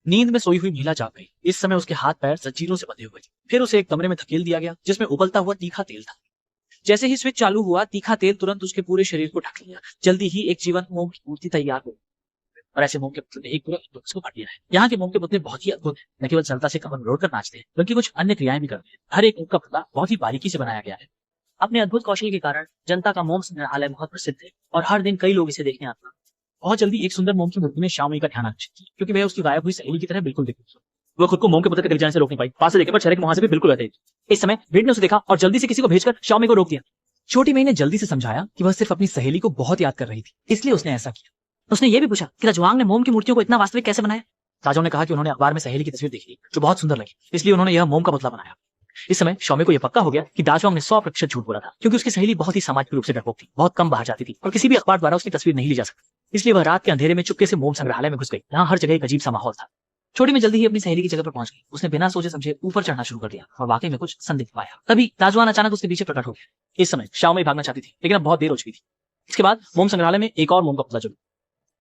नींद में सोई हुई महिला जाग गई। इस समय उसके हाथ पैर जंजीरों से बंधे हुए थे। फिर उसे एक कमरे में धकेल दिया गया जिसमें उबलता हुआ तीखा तेल था। जैसे ही स्विच चालू हुआ, तीखा तेल तुरंत उसके पूरे शरीर को ढक लिया। जल्दी ही एक जीवंत मोम की मूर्ति तैयार हो गई। और ऐसे मोम के पुतले ने एक पूरा अद्भुत को भर दिया है। यहाँ के मोम के पुतले बहुत ही अद्भुत हैं। न केवल जनता से कमर रोड कर नाचते हैं, बल्कि कुछ अन्य क्रियाएं भी करते हैं। हर एक मोम का पुतला बहुत ही बारीकी से बनाया गया है। अपने अद्भुत कौशल के कारण जनता का मोम संग्रहालय बहुत प्रसिद्ध है और हर दिन कई लोग इसे देखने आते हैं। बहुत जल्दी एक सुंदर मोम की मूर्ति ने श्यामई का ध्यान आकर्षित किया, क्योंकि वह उसकी गायब हुई सहेली की तरह बिल्कुल दिखती थी। वह खुद को मोम के पुतले के दिख जाने से रोक नहीं पाई। पास से देखे पर चेहरे के मुहां से भी बिल्कुल वैसे ही। इस समय भीड़ ने उसे देखा और जल्दी से किसी को भेजकर श्यामई को रोक दिया। छोटी मई ने जल्दी से समझाया कि वह सिर्फ अपनी सहेली को बहुत याद कर रही थी, इसलिए उसने ऐसा किया। उसने ये भी पूछा कि राजवांग ने मोम की मूर्तियों को इतना वास्तविक कैसे बनाया। राजाओं ने कहा कि उन्होंने अखबार में सहेली की तस्वीर देखी जो बहुत सुंदर लगी, इसलिए उन्होंने यह मोम का पुतला बनाया। इस समय शौमे को यह पक्का हो गया कि दाजवांग ने 100% झूठ बोला था, क्योंकि उसकी सहेली बहुत ही सामाजिक रूप से डरपोक थी, बहुत कम बाहर जाती थी और किसी भी अखबार द्वारा उसकी तस्वीर नहीं ली जा सकती। इसलिए वह रात के अंधेरे में चुपके से मोम संग्रहालय में घुस गई, जहाँ हर जगह एक अजीब सा माहौल था। छोटी में जल्दी ही अपनी सहेली की जगह पर पहुंच गई। उसने बिना सोचे समझे ऊपर चढ़ना शुरू कर दिया और वाकई में कुछ संदिग्ध पाया। तभी दाजवान अचानक उसके पीछे प्रकट हो गया। इस समय श्यामई भागना चाहती थी, लेकिन अब बहुत देर हो चुकी थी। इसके बाद मोम संग्रहालय में एक और मोम का पुतला जुड़ा।